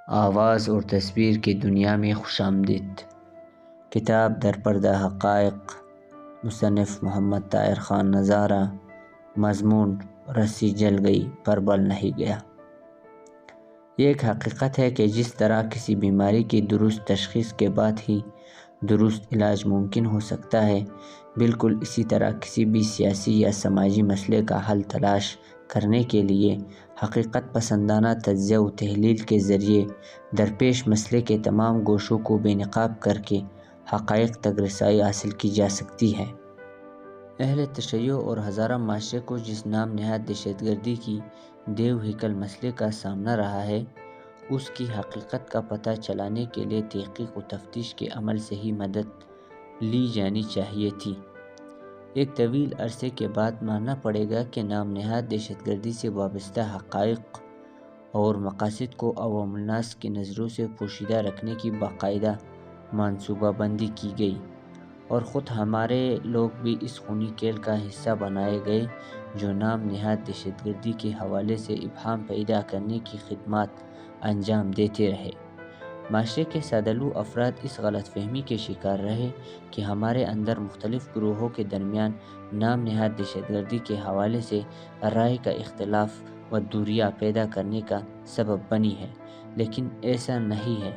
آواز اور تصویر کی دنیا میں خوش آمدید۔ کتاب در پردہ حقائق، مصنف محمد طاہر خان نظارہ۔ مضمون: رسی جل گئی پر بل نہیں گیا۔ یہ ایک حقیقت ہے کہ جس طرح کسی بیماری کی درست تشخیص کے بعد ہی درست علاج ممکن ہو سکتا ہے، بالکل اسی طرح کسی بھی سیاسی یا سماجی مسئلے کا حل تلاش کرنے کے لیے حقیقت پسندانہ تجزیہ و تحلیل کے ذریعے درپیش مسئلے کے تمام گوشوں کو بے نقاب کر کے حقائق تک رسائی حاصل کی جا سکتی ہے۔ اہل تشیع اور ہزارہ معاشرے کو جس نام نہاد دہشت گردی کی دیو ہیکل مسئلے کا سامنا رہا ہے، اس کی حقیقت کا پتہ چلانے کے لیے تحقیق و تفتیش کے عمل سے ہی مدد لی جانی چاہیے تھی۔ ایک طویل عرصے کے بعد ماننا پڑے گا کہ نام نہاد دہشت گردی سے وابستہ حقائق اور مقاصد کو عوام الناس کی نظروں سے پوشیدہ رکھنے کی باقاعدہ منصوبہ بندی کی گئی، اور خود ہمارے لوگ بھی اس خونی کھیل کا حصہ بنائے گئے جو نام نہاد دہشت گردی کے حوالے سے ابہام پیدا کرنے کی خدمات انجام دیتے رہے۔ معاشرے کے سادھلو افراد اس غلط فہمی کے شکار رہے کہ ہمارے اندر مختلف گروہوں کے درمیان نام نہاد دہشت گردی کے حوالے سے رائے کا اختلاف و دوریاں پیدا کرنے کا سبب بنی ہے، لیکن ایسا نہیں ہے۔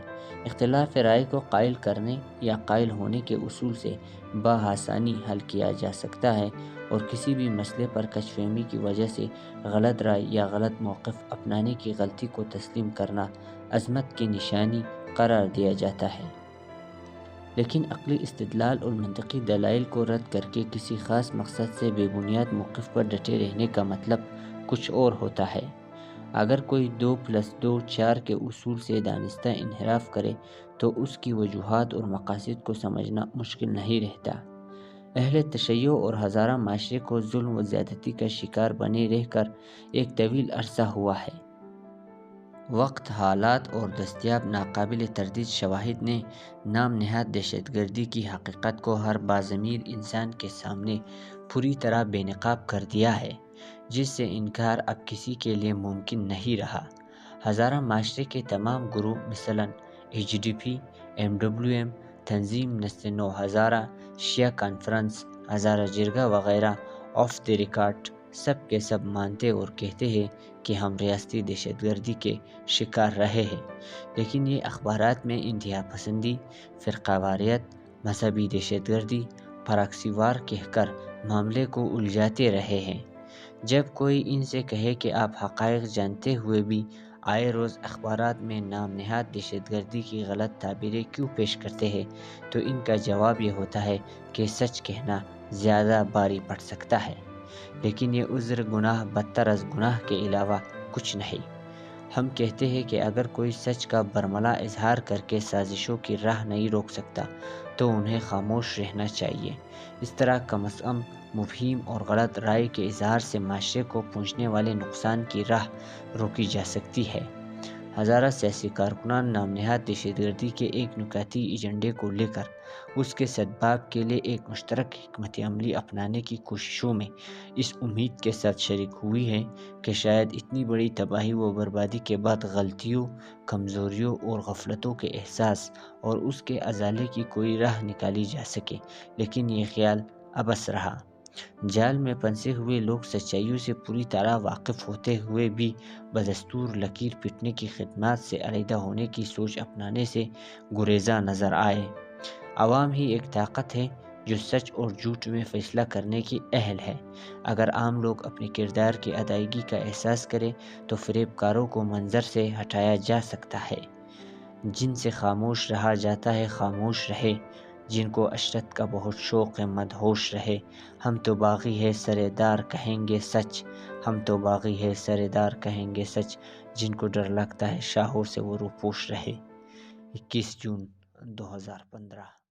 اختلاف رائے کو قائل کرنے یا قائل ہونے کے اصول سے بآسانی حل کیا جا سکتا ہے، اور کسی بھی مسئلے پر کش فہمی کی وجہ سے غلط رائے یا غلط موقف اپنانے کی غلطی کو تسلیم کرنا عظمت کی نشانی قرار دیا جاتا ہے۔ لیکن عقلی استدلال اور منطقی دلائل کو رد کر کے کسی خاص مقصد سے بے بنیاد موقف پر ڈٹے رہنے کا مطلب کچھ اور ہوتا ہے۔ اگر کوئی 2+2 4 کے اصول سے دانستہ انحراف کرے تو اس کی وجوہات اور مقاصد کو سمجھنا مشکل نہیں رہتا۔ اہل تشیع اور ہزارہ معاشرے کو ظلم و زیادتی کا شکار بنے رہ کر ایک طویل عرصہ ہوا ہے۔ وقت، حالات اور دستیاب ناقابل تردید شواہد نے نام نہاد دہشت گردی کی حقیقت کو ہر باضمیر انسان کے سامنے پوری طرح بے نقاب کر دیا ہے، جس سے انکار اب کسی کے لیے ممکن نہیں رہا۔ ہزارہ معاشرے کے تمام گروہ، مثلاً HDP، MWM، تنظیم نسل نو ہزارہ، شیعہ کانفرنس، ہزارہ جرگہ وغیرہ، آف دی ریکارڈ سب کے سب مانتے اور کہتے ہیں کہ ہم ریاستی دہشت گردی کے شکار رہے ہیں، لیکن یہ اخبارات میں انتہا پسندی، فرقہ واریت، مذہبی دہشت گردی، پراکسی وار کہہ کر معاملے کو الجھاتے رہے ہیں۔ جب کوئی ان سے کہے کہ آپ حقائق جانتے ہوئے بھی آئے روز اخبارات میں نام نہاد دہشت گردی کی غلط تعبیریں کیوں پیش کرتے ہیں، تو ان کا جواب یہ ہوتا ہے کہ سچ کہنا زیادہ بھاری پڑ سکتا ہے، لیکن یہ عذر گناہ بدتر از گناہ کے علاوہ کچھ نہیں۔ ہم کہتے ہیں کہ اگر کوئی سچ کا برملا اظہار کر کے سازشوں کی راہ نہیں روک سکتا تو انہیں خاموش رہنا چاہیے۔ اس طرح کم از کم مبہم اور غلط رائے کے اظہار سے معاشرے کو پہنچنے والے نقصان کی راہ روکی جا سکتی ہے۔ ہزارہ سیاسی کارکنان نام نہاد دہشت گردی کے ایک نکاتی ایجنڈے کو لے کر اس کے سدباب کے لیے ایک مشترک حکمت عملی اپنانے کی کوششوں میں اس امید کے ساتھ شریک ہوئی ہے کہ شاید اتنی بڑی تباہی و بربادی کے بعد غلطیوں، کمزوریوں اور غفلتوں کے احساس اور اس کے ازالے کی کوئی راہ نکالی جا سکے، لیکن یہ خیال عبث رہا۔ جال میں پھنسے ہوئے لوگ سچائیوں سے پوری طرح واقف ہوتے ہوئے بھی بدستور لکیر پیٹنے کی خدمات سے علیحدہ ہونے کی سوچ اپنانے سے گریزاں نظر آئے۔ عوام ہی ایک طاقت ہے جو سچ اور جھوٹ میں فیصلہ کرنے کی اہل ہے۔ اگر عام لوگ اپنے کردار کی ادائیگی کا احساس کریں تو فریب کاروں کو منظر سے ہٹایا جا سکتا ہے۔ جن سے خاموش رہا جاتا ہے خاموش رہے، جن کو عشرت کا بہت شوق ہے مدہوش رہے۔ ہم تو باغی ہے سرے دار کہیں گے سچ، ہم تو باغی ہے سرے دار کہیں گے سچ، جن کو ڈر لگتا ہے شاہوں سے وہ روپوش رہے۔ 21 جون 2015۔